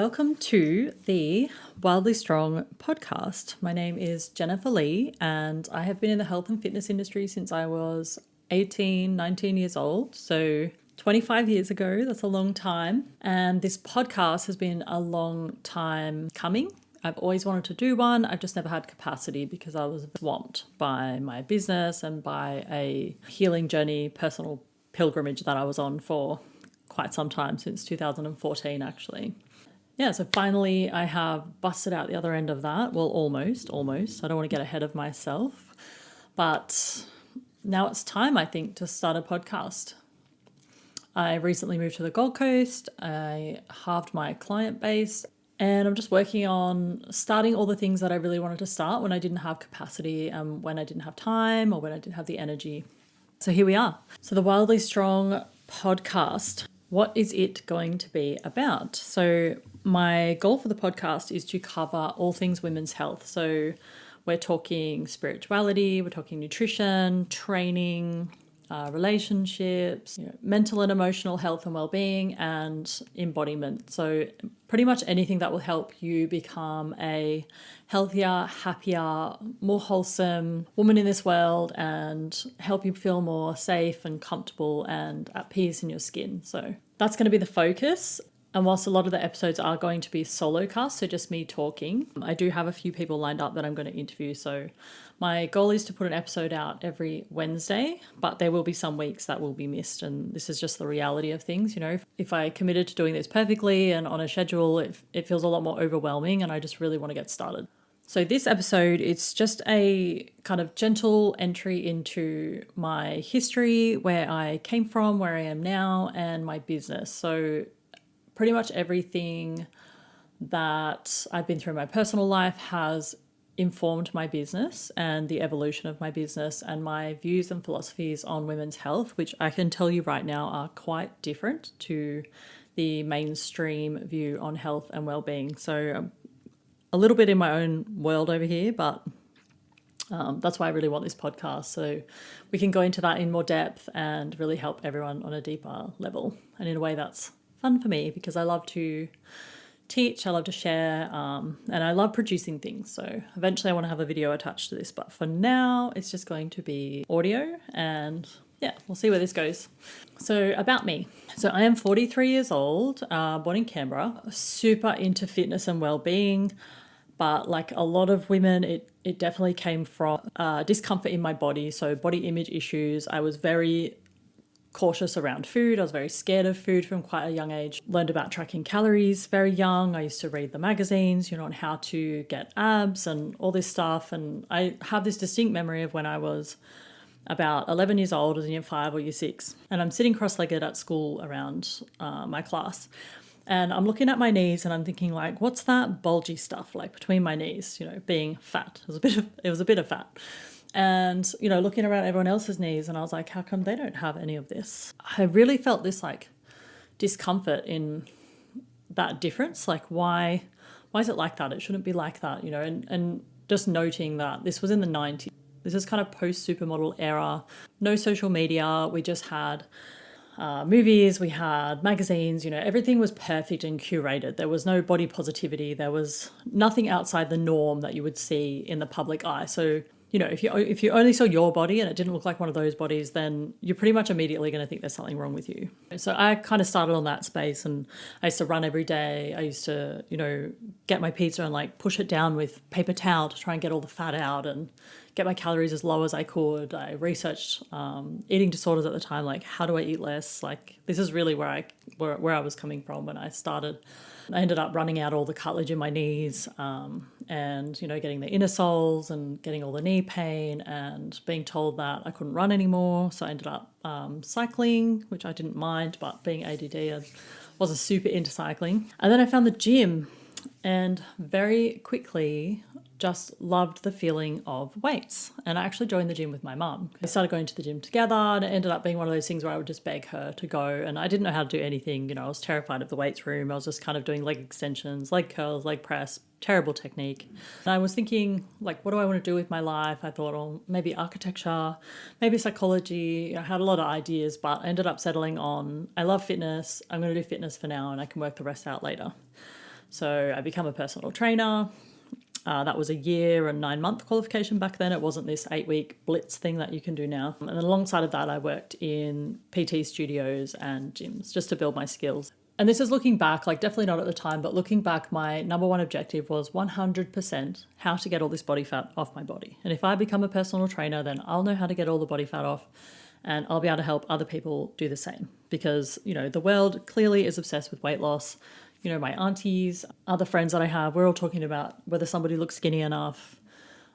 Welcome to the Wildly Strong podcast. My name is Jennifer Lee and I have been in the health and fitness industry since I was 18, 19 years old. So 25 years ago, that's a long time. And this podcast has been a long time coming. I've always wanted to do one. I've just never had capacity because I was swamped by my business and by a healing journey, personal pilgrimage that I was on for quite some time, since 2014 actually. Yeah, so finally I have busted out the other end of that. Well, almost. I don't want to get ahead of myself. But now it's time, I think, to start a podcast. I recently moved to the Gold Coast. I halved my client base. And I'm just working on starting all the things that I really wanted to start when I didn't have capacity, when I didn't have time, or when I didn't have the energy. So here we are. So the Wildly Strong podcast, what is it going to be about? So my goal for the podcast is to cover all things women's health. So we're talking spirituality, we're talking nutrition, training, relationships, mental and emotional health and well-being, and embodiment. So pretty much anything that will help you become a healthier, happier, more wholesome woman in this world and help you feel more safe and comfortable and at peace in your skin. So that's going to be the focus. And whilst a lot of the episodes are going to be solo cast, so just me talking, I do have a few people lined up that I'm going to interview. So my goal is to put an episode out every Wednesday, but there will be some weeks that will be missed. And this is just the reality of things. If I committed to doing this perfectly and on a schedule, it feels a lot more overwhelming and I just really want to get started. So this episode, it's just a kind of gentle entry into my history, where I came from, where I am now, and my business. So pretty much everything that I've been through in my personal life has informed my business and the evolution of my business and my views and philosophies on women's health, which I can tell you right now are quite different to the mainstream view on health and well-being. So I'm a little bit in my own world over here, but that's why I really want this podcast, so we can go into that in more depth and really help everyone on a deeper level and in a way that's fun for me, because I love to teach, I love to share, and I love producing things. So eventually I want to have a video attached to this, but for now it's just going to be audio, and yeah, we'll see where this goes. So about me. So I am 43 years old, born in Canberra, super into fitness and well-being, but like a lot of women, it definitely came from discomfort in my body. So body image issues. I was very cautious around food. I was very scared of food from quite a young age. Learned about tracking calories very young. I used to read the magazines, on how to get abs and all this stuff. And I have this distinct memory of when I was about 11 years old, as in year 5 or year 6. And I'm sitting cross-legged at school around my class. And I'm looking at my knees and I'm thinking, like, what's that bulgy stuff like between my knees, being fat. It was a bit of fat. And, looking around everyone else's knees, and I was like, how come they don't have any of this? I really felt this like discomfort in that difference. Like, why is it like that? It shouldn't be like that, and just noting that this was in the 90s. This is kind of post supermodel era, no social media. We just had movies, we had magazines, everything was perfect and curated. There was no body positivity. There was nothing outside the norm that you would see in the public eye. So if you only saw your body and it didn't look like one of those bodies, then you're pretty much immediately going to think there's something wrong with you. So I kind of started on that space, and I used to run every day. I used to, get my pizza and like push it down with paper towel to try and get all the fat out and get my calories as low as I could. I researched eating disorders at the time, like how do I eat less? Like this is really where I was coming from when I started. I ended up running out all the cartilage in my knees and, getting the inner soles and getting all the knee pain and being told that I couldn't run anymore. So I ended up cycling, which I didn't mind, but being ADD, I wasn't super into cycling. And then I found the gym and very quickly just loved the feeling of weights. And I actually joined the gym with my mum. We started going to the gym together, and it ended up being one of those things where I would just beg her to go. And I didn't know how to do anything. I was terrified of the weights room. I was just kind of doing leg extensions, leg curls, leg press, terrible technique. And I was thinking, like, what do I want to do with my life? I thought, oh, maybe architecture, maybe psychology. I had a lot of ideas, but I ended up settling on, I love fitness. I'm going to do fitness for now, and I can work the rest out later. So I become a personal trainer. That was a year and 9-month qualification back then. It wasn't this 8-week blitz thing that you can do now. And alongside of that, I worked in PT studios and gyms just to build my skills. And this is looking back, like definitely not at the time, but looking back, my number one objective was 100% how to get all this body fat off my body. And if I become a personal trainer, then I'll know how to get all the body fat off and I'll be able to help other people do the same. Because, the world clearly is obsessed with weight loss. My aunties, other friends that I have, we're all talking about whether somebody looks skinny enough.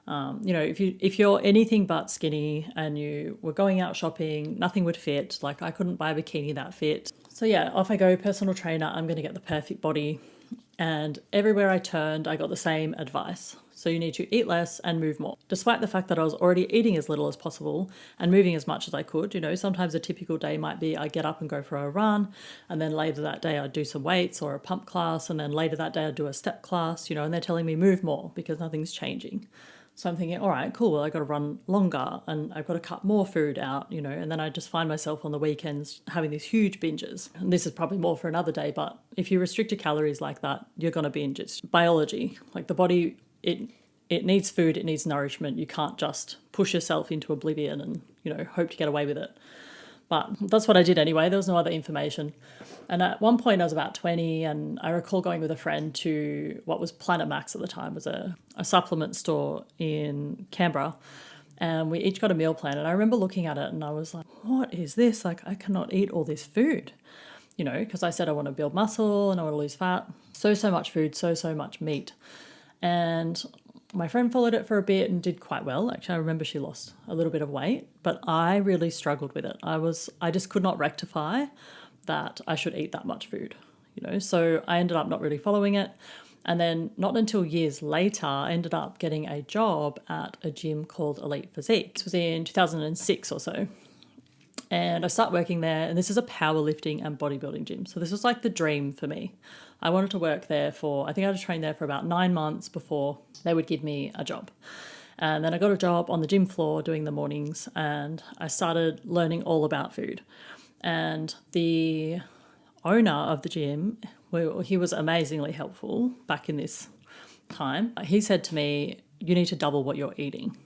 If you're anything but skinny and you were going out shopping, nothing would fit. Like I couldn't buy a bikini that fit. So yeah, off I go, personal trainer, I'm going to get the perfect body. And everywhere I turned, I got the same advice. So you need to eat less and move more. Despite the fact that I was already eating as little as possible and moving as much as I could, sometimes a typical day might be I get up and go for a run, and then later that day I'd do some weights or a pump class, and then later that day I'd do a step class, and they're telling me move more because nothing's changing. So I'm thinking, all right, cool, well, I got to run longer and I've got to cut more food out, and then I just find myself on the weekends having these huge binges. And this is probably more for another day, but if you restrict your calories like that, you're going to binge. It's biology. Like the body, it needs food, it needs nourishment. You can't just push yourself into oblivion and, hope to get away with it. But that's what I did anyway. There was no other information. And at one point I was about 20, and I recall going with a friend to what was Planet Max at the time. It was a supplement store in Canberra. And we each got a meal plan. And I remember looking at it and I was like, what is this? Like, I cannot eat all this food, because I said I want to build muscle and I want to lose fat. So much food, so much meat. And my friend followed it for a bit and did quite well. Actually, I remember she lost a little bit of weight, but I really struggled with it. I just could not rectify that I should eat that much food, so I ended up not really following it. And then not until years later, I ended up getting a job at a gym called Elite Physique. This was in 2006 or so. And I started working there, and this is a powerlifting and bodybuilding gym. So this was like the dream for me. I wanted to work there I think I had to train there for about 9 months before they would give me a job. And then I got a job on the gym floor doing the mornings, and I started learning all about food. And the owner of the gym, he was amazingly helpful back in this time. He said to me, you need to double what you're eating.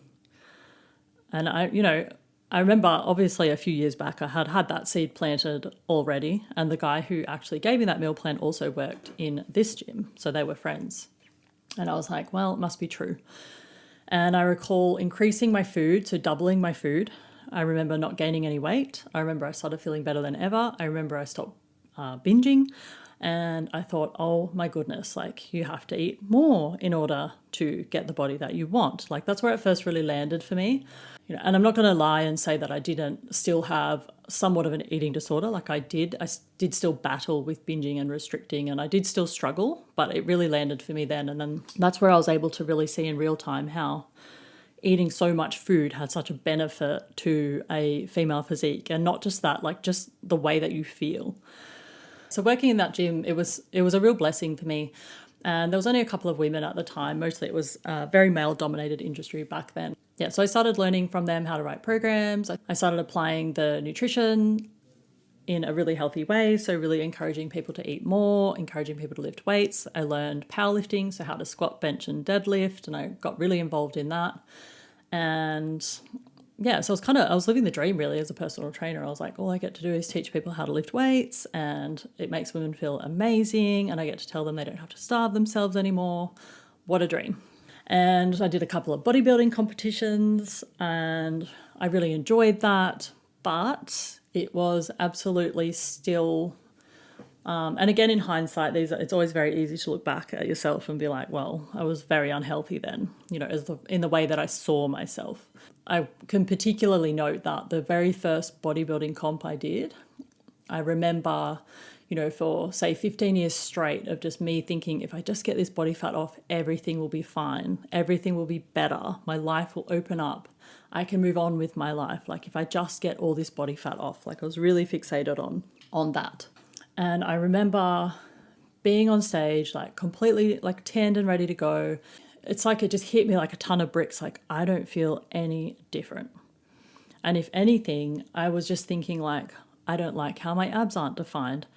And I remember obviously a few years back I had that seed planted already, and the guy who actually gave me that meal plan also worked in this gym, so they were friends. And I was like, well, it must be true. And I recall increasing my food, so doubling my food. I remember not gaining any weight. I remember I started feeling better than ever. I remember I stopped binging. And I thought, oh my goodness, like you have to eat more in order to get the body that you want. Like that's where it first really landed for me. And I'm not going to lie and say that I didn't still have somewhat of an eating disorder. Like I did still battle with binging and restricting, and I did still struggle, but it really landed for me then. And then that's where I was able to really see in real time how eating so much food had such a benefit to a female physique. And not just that, like just the way that you feel. So working in that gym, it was a real blessing for me. And there was only a couple of women at the time. Mostly it was a very male-dominated industry back then. Yeah, so I started learning from them how to write programs. I started applying the nutrition in a really healthy way, so really encouraging people to eat more, encouraging people to lift weights. I learned powerlifting, so how to squat, bench, and deadlift, and I got really involved in that. And yeah, so I was living the dream really as a personal trainer. I was like, all I get to do is teach people how to lift weights, and it makes women feel amazing, and I get to tell them they don't have to starve themselves anymore. What a dream. And I did a couple of bodybuilding competitions, and I really enjoyed that, but it was absolutely still, and again in hindsight, it's always very easy to look back at yourself and be like, well, I was very unhealthy then, in the way that I saw myself. I can particularly note that the very first bodybuilding comp I did, I remember, for say 15 years straight of just me thinking, if I just get this body fat off, everything will be fine. Everything will be better. My life will open up. I can move on with my life. Like if I just get all this body fat off, like I was really fixated on that. And I remember being on stage, like completely like tanned and ready to go. It's like it just hit me like a ton of bricks. Like I don't feel any different. And if anything, I was just thinking like, I don't like how my abs aren't defined.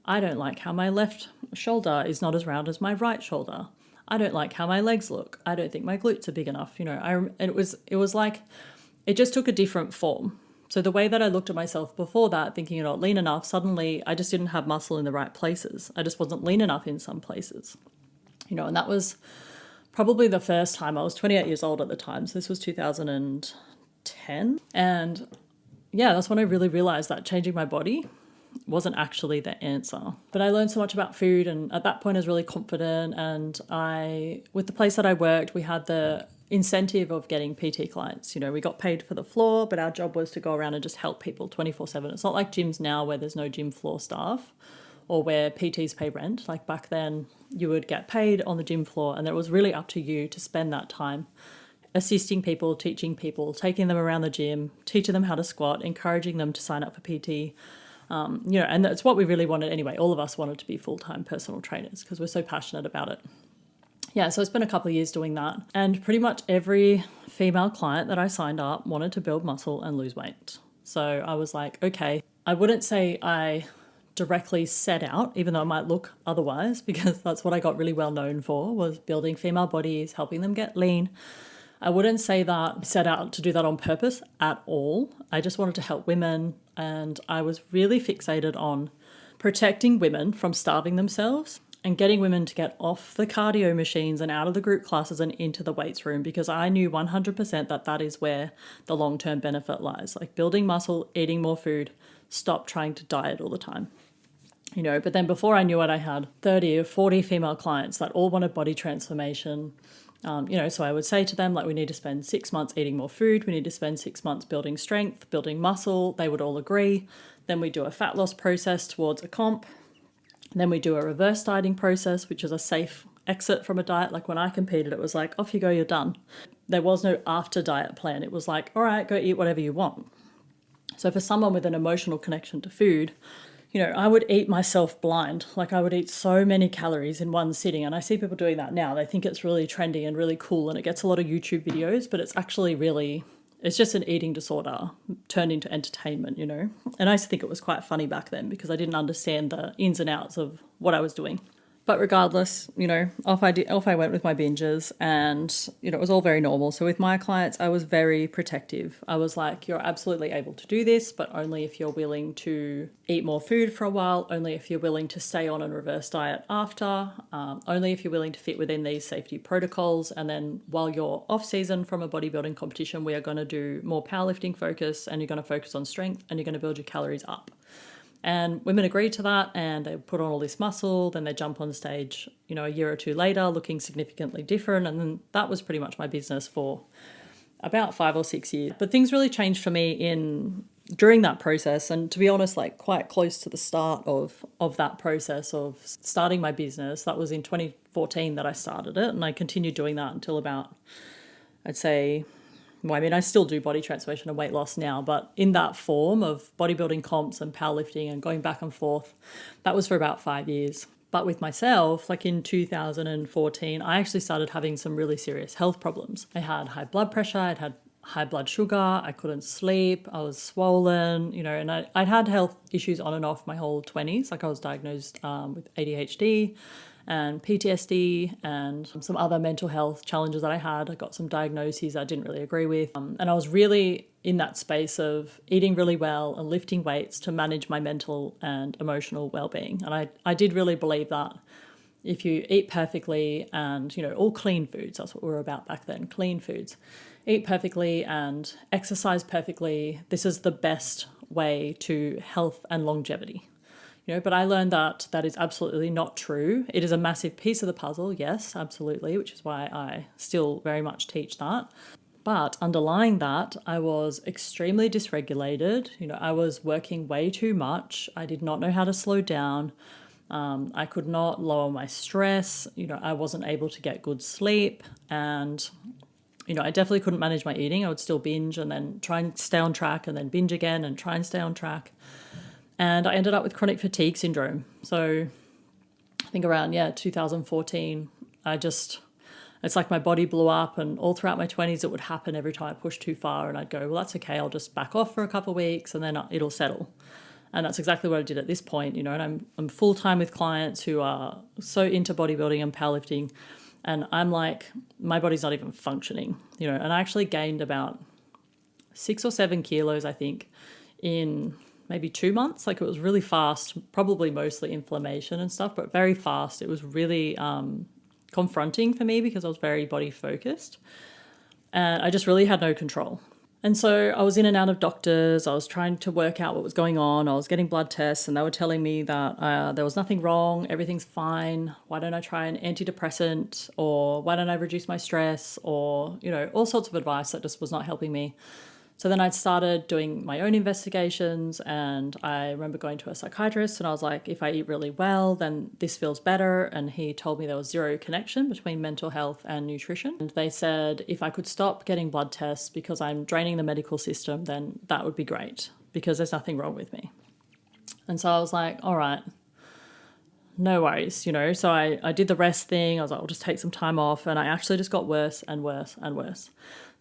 I don't like how my left shoulder is not as round as my right shoulder. I don't like how my legs look. I don't think my glutes are big enough. It was like, it just took a different form. So the way that I looked at myself before that, thinking you're not lean enough, suddenly I just didn't have muscle in the right places. I just wasn't lean enough in some places, and that was probably the first time. I was 28 years old at the time. So this was 2010. And yeah, that's when I really realized that changing my body wasn't actually the answer. But I learned so much about food, and at that point I was really confident. And with the place that I worked, we had the incentive of getting PT clients. We got paid for the floor, but our job was to go around and just help people 24/7. It's not like gyms now where there's no gym floor staff or where PTs pay rent. Like back then, you would get paid on the gym floor, and it was really up to you to spend that time assisting people, teaching people, taking them around the gym, teaching them how to squat, encouraging them to sign up for PT. And that's what we really wanted anyway. All of us wanted to be full-time personal trainers because we're so passionate about it. Yeah, so I spent a couple of years doing that. And pretty much every female client that I signed up wanted to build muscle and lose weight. So I was like, okay, I wouldn't say I directly set out, even though it might look otherwise, because that's what I got really well known for, was building female bodies, helping them get lean. I wouldn't say that set out to do that on purpose at all. I just wanted to help women, and I was really fixated on protecting women from starving themselves and getting women to get off the cardio machines and out of the group classes and into the weights room, because I knew 100% that that is where the long-term benefit lies. Like building muscle, eating more food, stop trying to diet all the time. But then before I knew it, I had 30 or 40 female clients that all wanted body transformation. So I would say to them, like, we need to spend 6 months eating more food. We need to spend 6 months building strength, building muscle. They would all agree. Then we do a fat loss process towards a comp. Then we do a reverse dieting process, which is a safe exit from a diet. Like when I competed, it was like, off you go, you're done. There was no after diet plan. It was like, all right, go eat whatever you want. So for someone with an emotional connection to food, I would eat myself blind. Like I would eat so many calories in one sitting. And I see people doing that now. They think it's really trendy and really cool, and it gets a lot of YouTube videos, but it's actually it's just an eating disorder turned into entertainment, And I used to think it was quite funny back then because I didn't understand the ins and outs of what I was doing. But regardless, off I went with my binges, and, it was all very normal. So with my clients, I was very protective. I was like, you're absolutely able to do this, but only if you're willing to eat more food for a while, only if you're willing to stay on a reverse diet after, only if you're willing to fit within these safety protocols. And then while you're off season from a bodybuilding competition, we are going to do more powerlifting focus, and you're going to focus on strength, and you're going to build your calories up. And women agreed to that, and they put on all this muscle. Then they jump on stage, a year or two later looking significantly different. And then that was pretty much my business for about 5 or 6 years. But things really changed for me during that process. And to be honest, like quite close to the start of that process of starting my business. That was in 2014 that I started it. And I continued doing that until about, I'd say, I still do body transformation and weight loss now, but in that form of bodybuilding comps and powerlifting and going back and forth, that was for about 5 years. But with myself, like in 2014, I actually started having some really serious health problems. I had high blood pressure, I'd had high blood sugar, I couldn't sleep, I was swollen, and I'd had health issues on and off my whole 20s. Like I was diagnosed with ADHD and PTSD and some other mental health challenges that I had. I got some diagnoses I didn't really agree with. And I was really in that space of eating really well and lifting weights to manage my mental and emotional well-being. And I did really believe that if you eat perfectly and, all clean foods, that's what we were about back then, clean foods, eat perfectly and exercise perfectly, this is the best way to health and longevity. But I learned that that is absolutely not true. It is a massive piece of the puzzle, yes, absolutely, which is why I still very much teach that. But underlying that, I was extremely dysregulated. I was working way too much. I did not know how to slow down. I could not lower my stress. I wasn't able to get good sleep. And, I definitely couldn't manage my eating. I would still binge and then try and stay on track and then binge again and try and stay on track. And I ended up with chronic fatigue syndrome. So I think around, 2014, it's like my body blew up, and all throughout my 20s, it would happen every time I pushed too far, and I'd go, well, that's okay. I'll just back off for a couple of weeks and then it'll settle. And that's exactly what I did at this point, and I'm full-time with clients who are so into bodybuilding and powerlifting. And I'm like, my body's not even functioning, and I actually gained about 6 or 7 kilos, I think, in maybe 2 months. Like, it was really fast, probably mostly inflammation and stuff, but very fast. It was really confronting for me because I was very body focused and I just really had no control. And so I was in and out of doctors. I was trying to work out what was going on. I was getting blood tests and they were telling me that there was nothing wrong. Everything's fine. Why don't I try an antidepressant, or why don't I reduce my stress, or, all sorts of advice that just was not helping me. So then I started doing my own investigations, and I remember going to a psychiatrist and I was like, if I eat really well, then this feels better. And he told me there was zero connection between mental health and nutrition. And they said if I could stop getting blood tests because I'm draining the medical system, then that would be great because there's nothing wrong with me. And so I was like, all right, no worries, So I did the rest thing. I was like, I'll just take some time off. And I actually just got worse and worse and worse.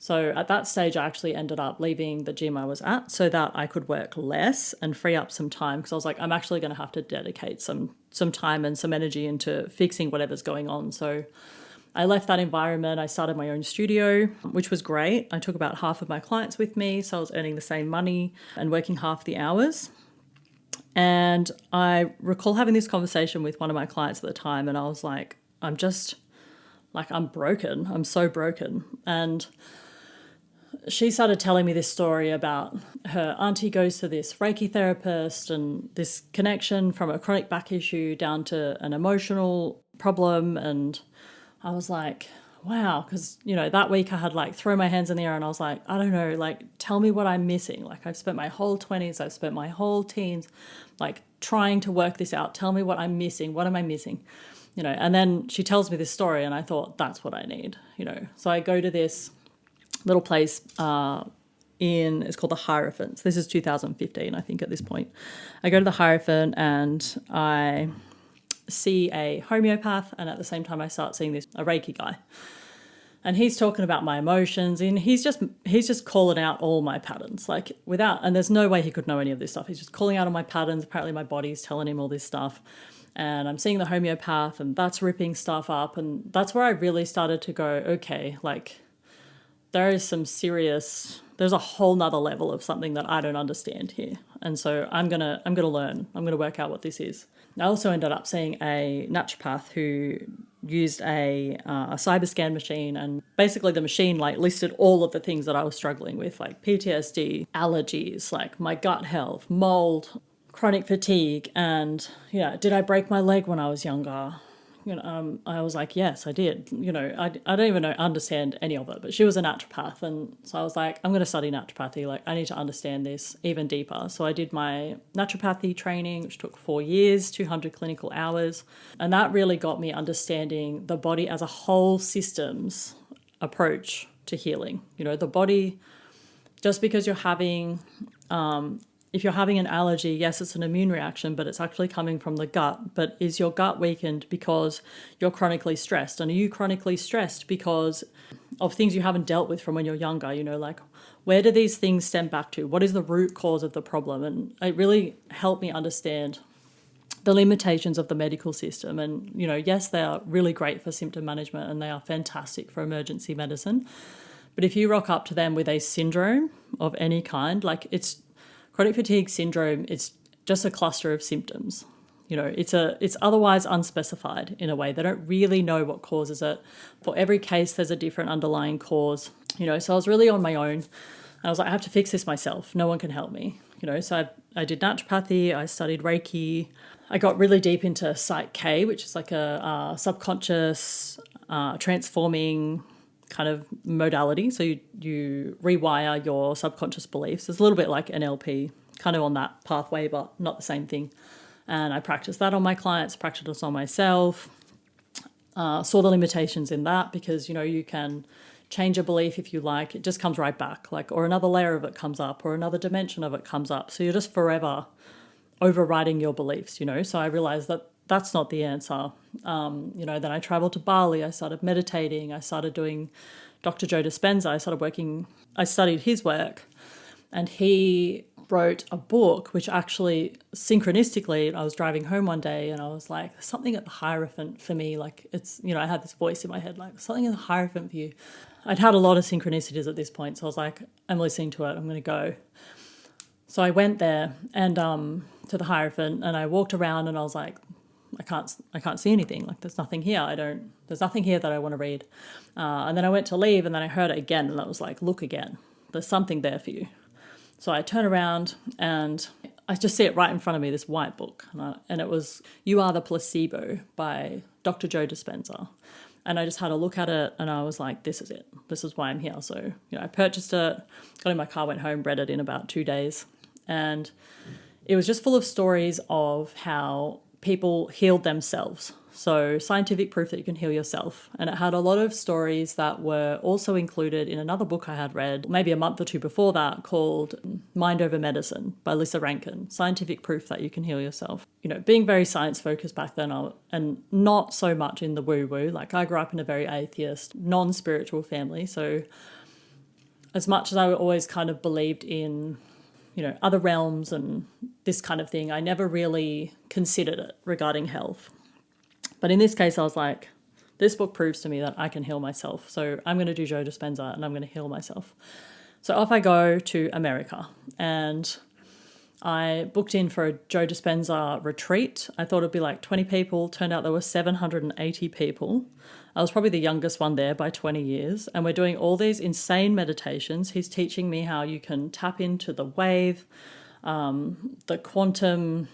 So at that stage, I actually ended up leaving the gym I was at so that I could work less and free up some time, because I was like, I'm actually going to have to dedicate some time and some energy into fixing whatever's going on. So I left that environment. I started my own studio, which was great. I took about half of my clients with me, so I was earning the same money and working half the hours. And I recall having this conversation with one of my clients at the time, and I was like, I'm broken. I'm so broken. And she started telling me this story about her auntie goes to this Reiki therapist, and this connection from a chronic back issue down to an emotional problem. And I was like, wow, because, that week I had thrown my hands in the air and I was like, I don't know, tell me what I'm missing. I've spent my whole 20s, I've spent my whole teens, trying to work this out. Tell me what I'm missing. What am I missing? And then she tells me this story and I thought, that's what I need, So I go to this little place it's called the Hierophants. This is 2015, I think, at this point. I go to the Hierophant and I see a homeopath, and at the same time I start seeing a Reiki guy. And he's talking about my emotions, and he's just calling out all my patterns, and there's no way he could know any of this stuff. He's just calling out all my patterns. Apparently my body's telling him all this stuff. And I'm seeing the homeopath and that's ripping stuff up. And that's where I really started to go, okay, there's a whole nother level of something that I don't understand here. And so I'm going to learn. I'm going to work out what this is. I also ended up seeing a naturopath who used a cyber scan machine, and basically the machine listed all of the things that I was struggling with, like PTSD, allergies, my gut health, mold, chronic fatigue, and did I break my leg when I was younger? I was like, yes, I did. I don't even understand any of it, but she was a naturopath. And so I was like, I'm going to study naturopathy. I need to understand this even deeper. So I did my naturopathy training, which took 4 years, 200 clinical hours. And that really got me understanding the body as a whole systems approach to healing. The body, just because you're having, if you're having an allergy, yes, it's an immune reaction, but it's actually coming from the gut. But is your gut weakened because you're chronically stressed? And are you chronically stressed because of things you haven't dealt with from when you're younger? Where do these things stem back to? What is the root cause of the problem? And it really helped me understand the limitations of the medical system. And, yes, they are really great for symptom management and they are fantastic for emergency medicine. But if you rock up to them with a syndrome of any kind, chronic fatigue syndrome, it's just a cluster of symptoms. It's otherwise unspecified in a way. They don't really know what causes it. For every case, there's a different underlying cause. So I was really on my own. I was like, I have to fix this myself. No one can help me. So I did naturopathy. I studied Reiki. I got really deep into Psych K, which is a subconscious transforming kind of modality. So you rewire your subconscious beliefs. It's a little bit like NLP, kind of on that pathway, but not the same thing. And I practiced that on my clients, practiced it on myself, saw the limitations in that because, you can change a belief if you like. It just comes right back, or another layer of it comes up or another dimension of it comes up. So you're just forever overriding your beliefs, So I realized that that's not the answer. Then I traveled to Bali. I started meditating. I started doing Dr. Joe Dispenza. I studied his work, and he wrote a book, which actually synchronistically, I was driving home one day and I was like, there's something at the Hierophant for me. Like it's, I had this voice in my head, like something in the Hierophant for you. I'd had a lot of synchronicities at this point. So I was like, I'm listening to it. I'm going to go. So I went there and to the Hierophant, and I walked around and I was like, I can't see anything. Like there's nothing here. There's nothing here that I want to read. And then I went to leave and then I heard it again and I was like, look again, there's something there for you. So I turn around and I just see it right in front of me, this white book. And it was You Are the Placebo by Dr. Joe Dispenza. And I just had a look at it and I was like, this is it. This is why I'm here. So, I purchased it, got in my car, went home, read it in about 2 days. And it was just full of stories of how people healed themselves. So scientific proof that you can heal yourself. And it had a lot of stories that were also included in another book I had read maybe a month or two before that called Mind Over Medicine by Lisa Rankin. Scientific proof that you can heal yourself. Being very science focused back then and not so much in the woo-woo. Like I grew up in a very atheist, non-spiritual family. So as much as I always kind of believed in other realms and this kind of thing, I never really considered it regarding health. But in this case, I was like, this book proves to me that I can heal myself. So I'm going to do Joe Dispenza and I'm going to heal myself. So off I go to America and I booked in for a Joe Dispenza retreat. I thought it'd be like 20 people. Turned out there were 780 people. I was probably the youngest one there by 20 years. And we're doing all these insane meditations. He's teaching me how you can tap into the wave, the quantum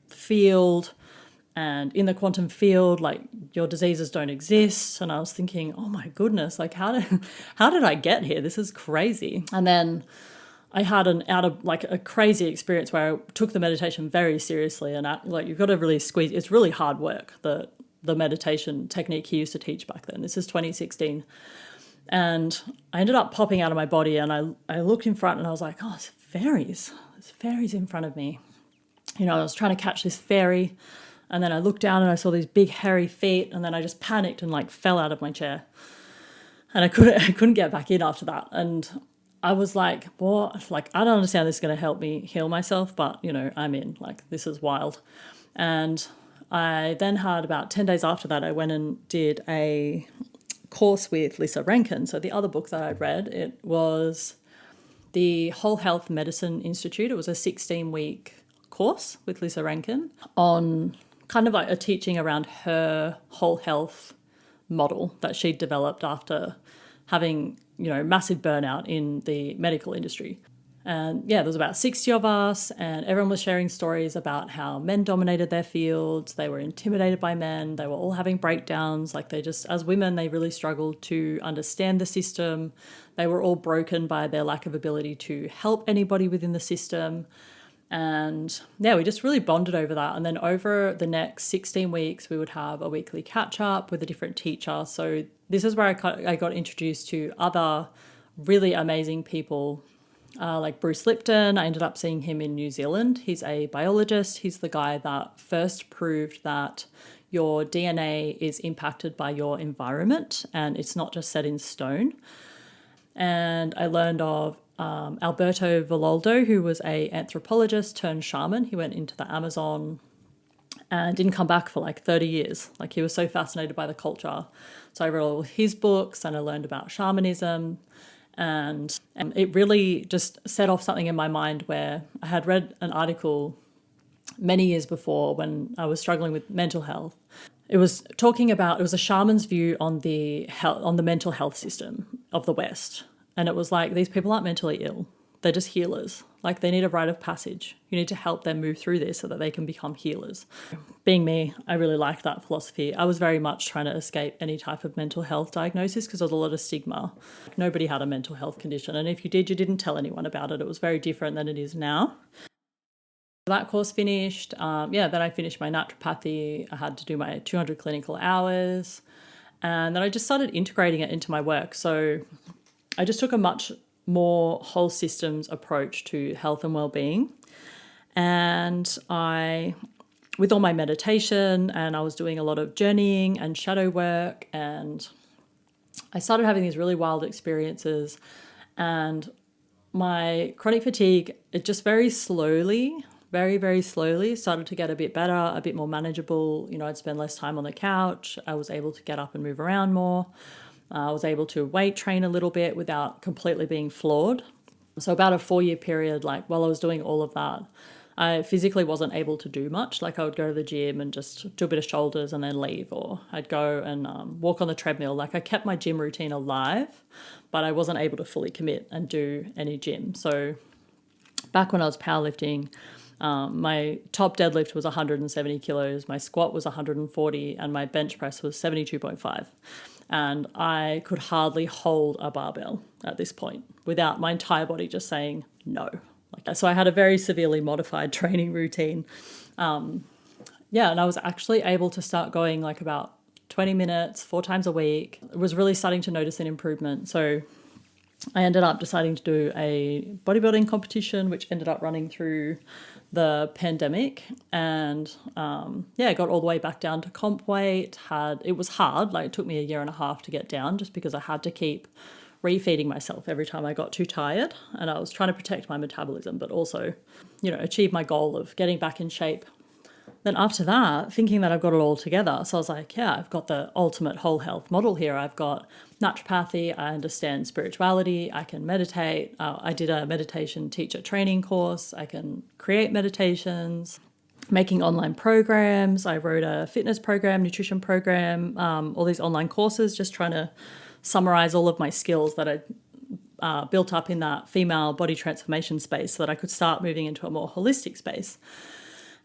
field. And in the quantum field, like your diseases don't exist. And I was thinking, oh my goodness, like how did I get here? This is crazy. And then I had a crazy experience where I took the meditation very seriously, and you've got to really squeeze. It's really hard work, the meditation technique he used to teach back then. This is 2016. And I ended up popping out of my body and I looked in front and I was like, oh, it's fairies. There's fairies in front of me. I was trying to catch this fairy. And then I looked down and I saw these big hairy feet, and then I just panicked and fell out of my chair. And I couldn't get back in after that. And I was like, what? I don't understand this is going to help me heal myself, but I'm in. This is wild. And I then had about 10 days after that, I went and did a course with Lisa Rankin. So the other book that I read, it was the Whole Health Medicine Institute. It was a 16-week course with Lisa Rankin on kind of a teaching around her whole health model that she'd developed after having, massive burnout in the medical industry. And there was about 60 of us, and everyone was sharing stories about how men dominated their fields. They were intimidated by men. They were all having breakdowns. As women, they really struggled to understand the system. They were all broken by their lack of ability to help anybody within the system. And we just really bonded over that. And then over the next 16 weeks, we would have a weekly catch up with a different teacher. So this is where I got introduced to other really amazing people, like Bruce Lipton. I ended up seeing him in New Zealand. He's a biologist. He's the guy that first proved that your DNA is impacted by your environment and it's not just set in stone. And I learned of Alberto Villoldo, who was an anthropologist turned shaman. He went into the Amazon and didn't come back for 30 years. He was so fascinated by the culture. So I read all his books and I learned about shamanism. And it really just set off something in my mind where I had read an article many years before when I was struggling with mental health. It was a shaman's view on the mental health system of the West. And it was these people aren't mentally ill. They're just healers. They need a rite of passage. You need to help them move through this so that they can become healers. Being me, I really liked that philosophy. I was very much trying to escape any type of mental health diagnosis because there was a lot of stigma. Nobody had a mental health condition. And if you did, you didn't tell anyone about it. It was very different than it is now. That course finished. Then I finished my naturopathy. I had to do my 200 clinical hours. And then I just started integrating it into my work. So I just took a much more whole systems approach to health and well-being. And with all my meditation, and I was doing a lot of journeying and shadow work, and I started having these really wild experiences. And my chronic fatigue, it just very slowly, very, very slowly started to get a bit better, a bit more manageable. I'd spend less time on the couch. I was able to get up and move around more. I was able to weight train a little bit without completely being floored. So about a 4-year period, like while I was doing all of that, I physically wasn't able to do much. Like I would go to the gym and just do a bit of shoulders and then leave, or I'd go and walk on the treadmill. Like I kept my gym routine alive, but I wasn't able to fully commit and do any gym. So back when I was powerlifting, my top deadlift was 170 kilos, my squat was 140, and my bench press was 72.5. And I could hardly hold a barbell at this point without my entire body just saying no. So I had a very severely modified training routine. And I was actually able to start going like about 20 minutes, 4 times a week. I was really starting to notice an improvement. So I ended up deciding to do a bodybuilding competition, which ended up running through the pandemic, and got all the way back down to comp weight. It was hard, like it took me a year and a half to get down, just because I had to keep refeeding myself every time I got too tired, and I was trying to protect my metabolism, but also, achieve my goal of getting back in shape. Then after that, thinking that I've got it all together, so I was like, yeah, I've got the ultimate whole health model here. I've got naturopathy, I understand spirituality, I can meditate. I did a meditation teacher training course, I can create meditations, making online programs. I wrote a fitness program, nutrition program, all these online courses, just trying to summarize all of my skills that I built up in that female body transformation space so that I could start moving into a more holistic space.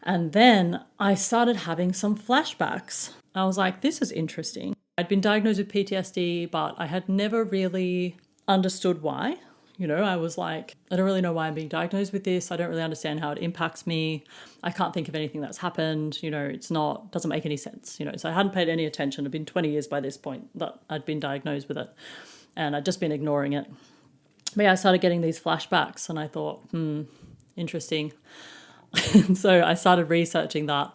And then I started having some flashbacks. I was like, this is interesting. I'd been diagnosed with PTSD, but I had never really understood why. I was like, I don't really know why I'm being diagnosed with this. I don't really understand how it impacts me. I can't think of anything that's happened. Doesn't make any sense. So I hadn't paid any attention. It'd been 20 years by this point that I'd been diagnosed with it, and I'd just been ignoring it. But yeah, I started getting these flashbacks, and I thought, interesting. So I started researching that,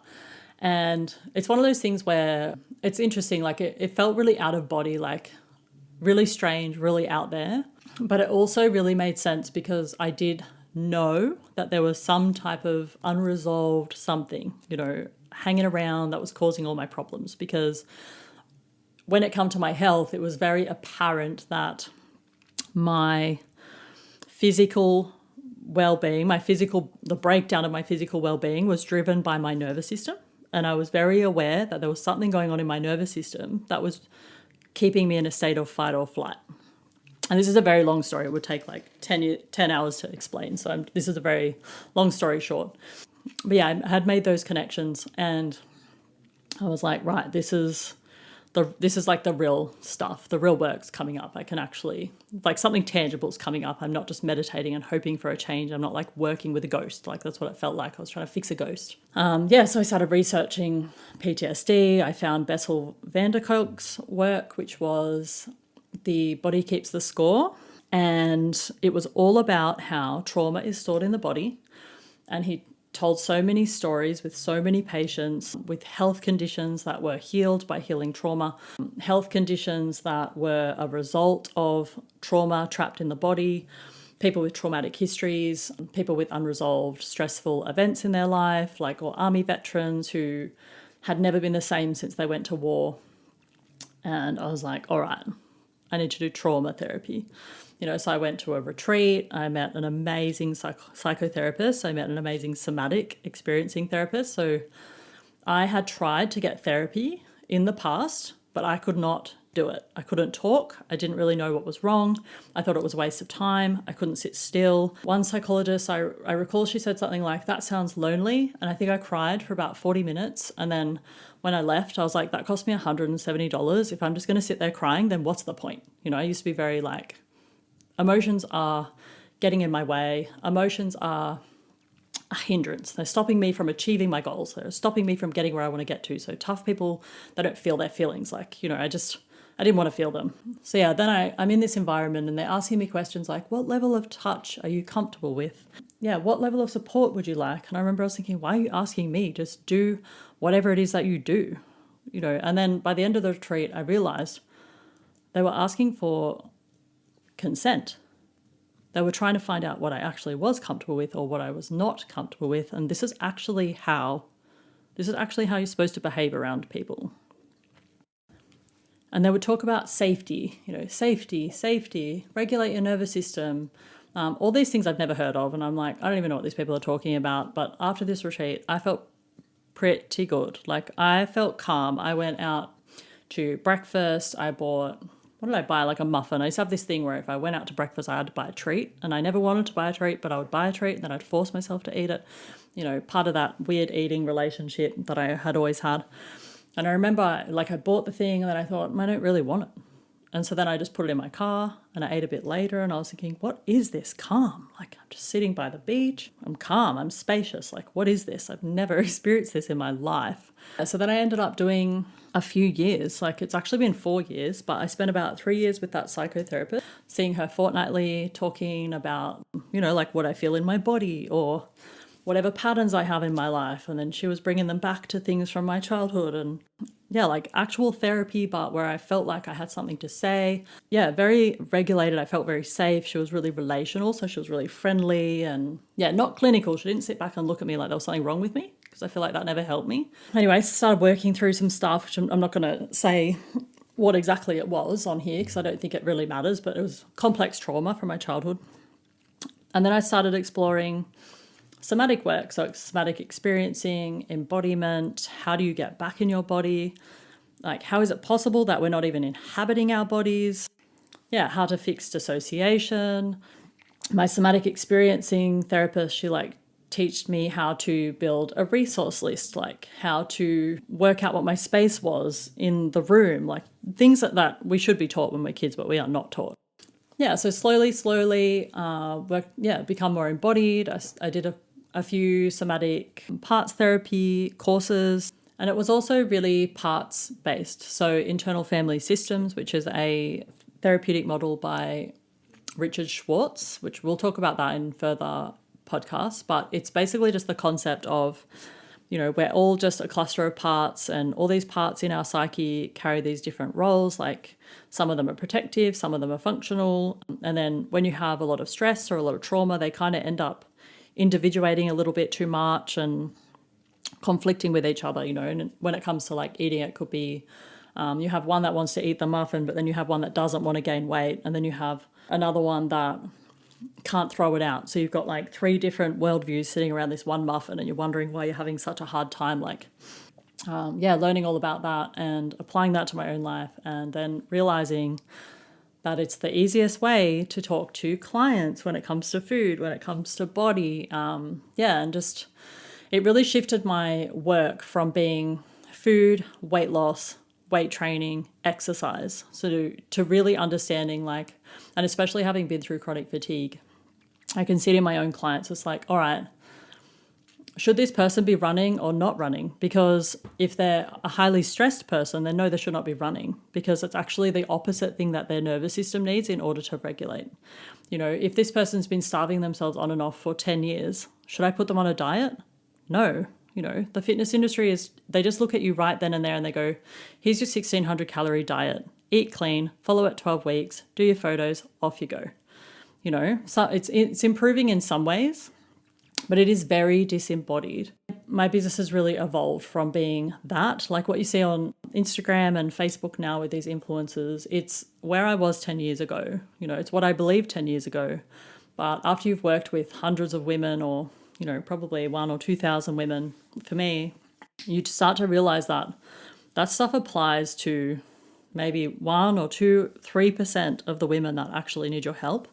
and it's one of those things where it's interesting. Like it felt really out of body, like really strange, really out there. But it also really made sense because I did know that there was some type of unresolved something, hanging around that was causing all my problems. Because when it came to my health, it was very apparent that my physical well-being, the breakdown of my physical well-being was driven by my nervous system. And I was very aware that there was something going on in my nervous system that was keeping me in a state of fight or flight. And this is a very long story. It would take like 10 hours to explain. So this is a very long story short. But yeah, I had made those connections, and I was like, right, this is like the real stuff. The real work's coming up. I can actually, like, something tangible is coming up. I'm not just meditating and hoping for a change. I'm not like working with a ghost. Like that's what it felt like. I was trying to fix a ghost. So I started researching PTSD. I found Bessel van der Kolk's work, which was The Body Keeps the Score. And it was all about how trauma is stored in the body. And he told so many stories with so many patients with health conditions that were healed by healing trauma, health conditions that were a result of trauma trapped in the body, people with traumatic histories, people with unresolved stressful events in their life, or army veterans who had never been the same since they went to war. And I was like, all right, I need to do trauma therapy. So I went to a retreat. I met an amazing psychotherapist. I met an amazing somatic experiencing therapist. So I had tried to get therapy in the past, but I could not do it. I couldn't talk. I didn't really know what was wrong. I thought it was a waste of time. I couldn't sit still. One psychologist, I recall she said something like, that sounds lonely. And I think I cried for about 40 minutes. And then when I left, I was like, that cost me $170. If I'm just going to sit there crying, then what's the point? I used to be very like, emotions are getting in my way. Emotions are a hindrance. They're stopping me from achieving my goals. They're stopping me from getting where I want to get to. So tough people, they don't feel their feelings. I didn't want to feel them. So yeah, then I'm in this environment and they're asking me questions like, what level of touch are you comfortable with? Yeah, what level of support would you like? And I remember I was thinking, why are you asking me? Just do whatever it is that you do. And then by the end of the retreat, I realized they were asking for consent. They were trying to find out what I actually was comfortable with or what I was not comfortable with. And this is actually how you're supposed to behave around people. And they would talk about safety, safety, regulate your nervous system, all these things I've never heard of. And I'm like, I don't even know what these people are talking about. But after this retreat, I felt pretty good. Like, I felt calm. I went out to breakfast. I bought, what did I buy? Like a muffin. I used to have this thing where if I went out to breakfast, I had to buy a treat. And I never wanted to buy a treat, but I would buy a treat and then I'd force myself to eat it. Part of that weird eating relationship that I had always had. And I remember, like, I bought the thing and then I thought, I don't really want it. And so then I just put it in my car and I ate a bit later and I was thinking, what is this calm? Like, I'm just sitting by the beach. I'm calm. I'm spacious. Like, what is this? I've never experienced this in my life. So then I ended up doing a few years. Like, it's actually been 4 years, but I spent about 3 years with that psychotherapist, seeing her fortnightly, talking about, like what I feel in my body or whatever patterns I have in my life. And then she was bringing them back to things from my childhood and like actual therapy, but where I felt like I had something to say. Very regulated. I felt very safe. She was really relational. So she was really friendly and not clinical. She didn't sit back and look at me like there was something wrong with me, because I feel like that never helped me. Anyway, I started working through some stuff, which I'm not going to say what exactly it was on here because I don't think it really matters, but it was complex trauma from my childhood. And then I started exploring somatic work, so somatic experiencing, embodiment, how do you get back in your body? Like, how is it possible that we're not even inhabiting our bodies? How to fix dissociation. My somatic experiencing therapist, she taught me how to build a resource list, like how to work out what my space was in the room, like things that we should be taught when we're kids, but we are not taught. So slowly, become more embodied. I did a few somatic parts therapy courses, and it was also really parts based. So internal family systems, which is a therapeutic model by Richard Schwartz, which we'll talk about that in further podcasts, but it's basically just the concept of, we're all just a cluster of parts and all these parts in our psyche carry these different roles. Like, some of them are protective, some of them are functional. And then when you have a lot of stress or a lot of trauma, they kind of end up individuating a little bit too much and conflicting with each other, and when it comes to eating, it could be you have one that wants to eat the muffin, but then you have one that doesn't want to gain weight, and then you have another one that can't throw it out. So you've got 3 different worldviews sitting around this one muffin, and you're wondering why you're having such a hard time learning all about that and applying that to my own life, and then realizing that it's the easiest way to talk to clients when it comes to food, when it comes to body. And just, it really shifted my work from being food, weight loss, weight training, exercise. So to really understanding and especially having been through chronic fatigue, I can see it in my own clients. It's like, all right, should this person be running or not running? Because if they're a highly stressed person, then no, they should not be running, because it's actually the opposite thing that their nervous system needs in order to regulate. If this person's been starving themselves on and off for 10 years, should I put them on a diet? No. The fitness industry they just look at you right then and there and they go, here's your 1600 calorie diet, eat clean, follow it 12 weeks, do your photos, off you go. So it's improving in some ways, but it is very disembodied. My business has really evolved from being that, like what you see on Instagram and Facebook now with these influencers. It's where I was 10 years ago. It's what I believed 10 years ago. But after you've worked with hundreds of women, or, probably 1,000 or 2,000 women, for me, you start to realize that stuff applies to maybe 1 or 2, 3% of the women that actually need your help.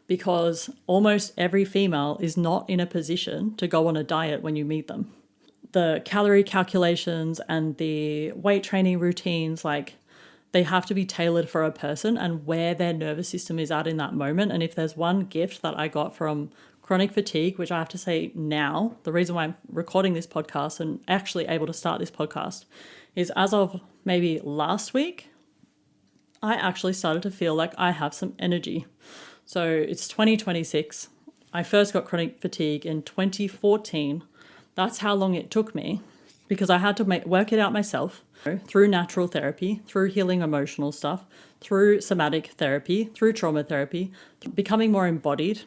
Because almost every female is not in a position to go on a diet when you meet them. The calorie calculations and the weight training routines, they have to be tailored for a person and where their nervous system is at in that moment. And if there's one gift that I got from chronic fatigue, which I have to say now, the reason why I'm recording this podcast and actually able to start this podcast is, as of maybe last week, I actually started to feel like I have some energy. So it's 2026. I first got chronic fatigue in 2014. That's how long it took me, because I had to work it out myself. through natural therapy, through healing emotional stuff, through somatic therapy, through trauma therapy, becoming more embodied.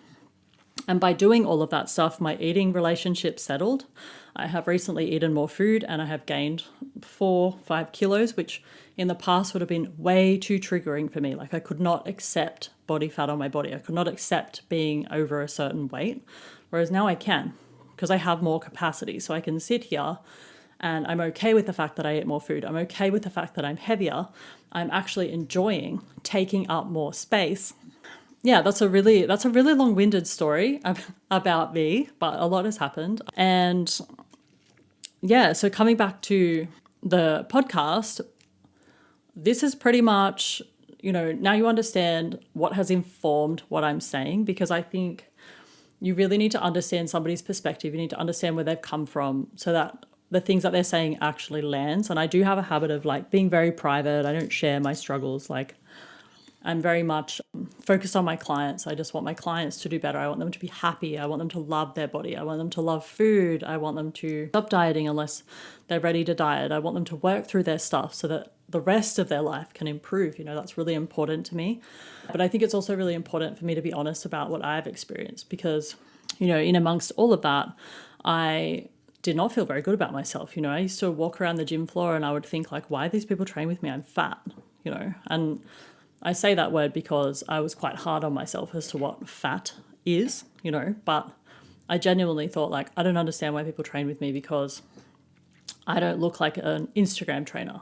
And by doing all of that stuff, my eating relationship settled. I have recently eaten more food and I have gained 4-5 kilos, which in the past would have been way too triggering for me. Like I could not accept body fat on my body. I could not accept being over a certain weight. Whereas now I can, because I have more capacity. So I can sit here and I'm okay with the fact that I eat more food. I'm okay with the fact that I'm heavier. I'm actually enjoying taking up more space. Yeah, that's a really long-winded story about me, but a lot has happened. And yeah, so coming back to the podcast, this is pretty much, now you understand what has informed what I'm saying, because I think you really need to understand somebody's perspective. You need to understand where they've come from so that the things that they're saying actually lands. And I do have a habit of like being very private. I don't share my struggles. Like I'm very much focused on my clients. I just want my clients to do better. I want them to be happy. I want them to love their body. I want them to love food. I want them to stop dieting unless they're ready to diet. I want them to work through their stuff so that the rest of their life can improve. That's really important to me. But I think it's also really important for me to be honest about what I've experienced because, in amongst all of that, I did not feel very good about myself. I used to walk around the gym floor and I would think like, why do these people train with me? I'm fat, and I say that word because I was quite hard on myself as to what fat is, but I genuinely thought like, I don't understand why people train with me because I don't look like an Instagram trainer,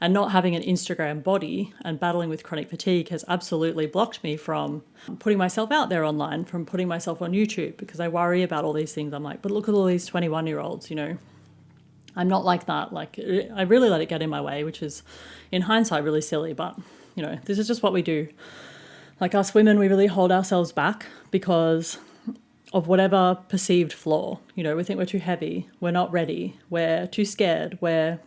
and not having an Instagram body and battling with chronic fatigue has absolutely blocked me from putting myself out there online, from putting myself on YouTube, because I worry about all these things. I'm like, but look at all these 21-year-olds, I'm not like that. Like I really let it get in my way, which is in hindsight really silly, but this is just what we do. Like us women, we really hold ourselves back because of whatever perceived flaw. We think we're too heavy, we're not ready, we're too scared, we're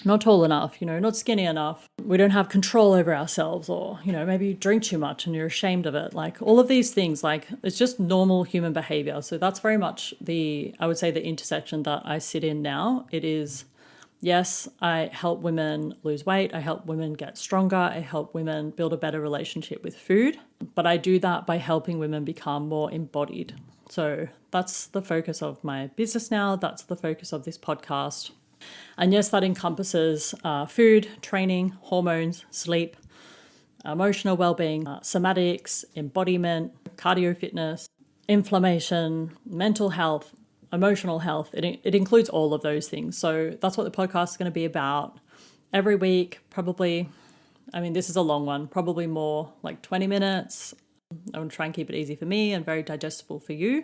not tall enough, not skinny enough. We don't have control over ourselves, or, maybe you drink too much and you're ashamed of it. Like all of these things, like it's just normal human behavior. So that's very much I would say the intersection that I sit in now. It is, yes, I help women lose weight. I help women get stronger. I help women build a better relationship with food. But I do that by helping women become more embodied. So that's the focus of my business now. That's the focus of this podcast. And yes, that encompasses food, training, hormones, sleep, emotional well-being, somatics, embodiment, cardio fitness, inflammation, mental health, emotional health. It includes all of those things. So that's what the podcast is going to be about. Every week, probably, this is a long one, probably more like 20 minutes. I want to try and keep it easy for me and very digestible for you.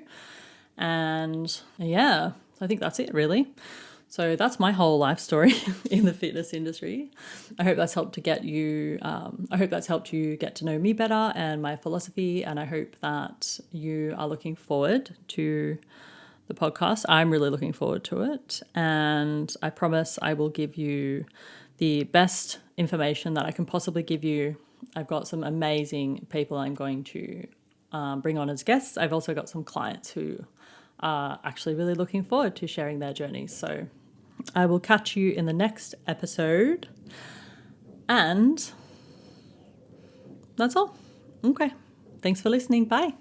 And yeah, I think that's it really. So that's my whole life story in the fitness industry. I hope that's helped to get you, I hope that's helped you get to know me better and my philosophy. And I hope that you are looking forward to the podcast. I'm really looking forward to it. And I promise I will give you the best information that I can possibly give you. I've got some amazing people I'm going to bring on as guests. I've also got some clients who are actually really looking forward to sharing their journeys. So I will catch you in the next episode. And that's all. Okay. Thanks for listening. Bye.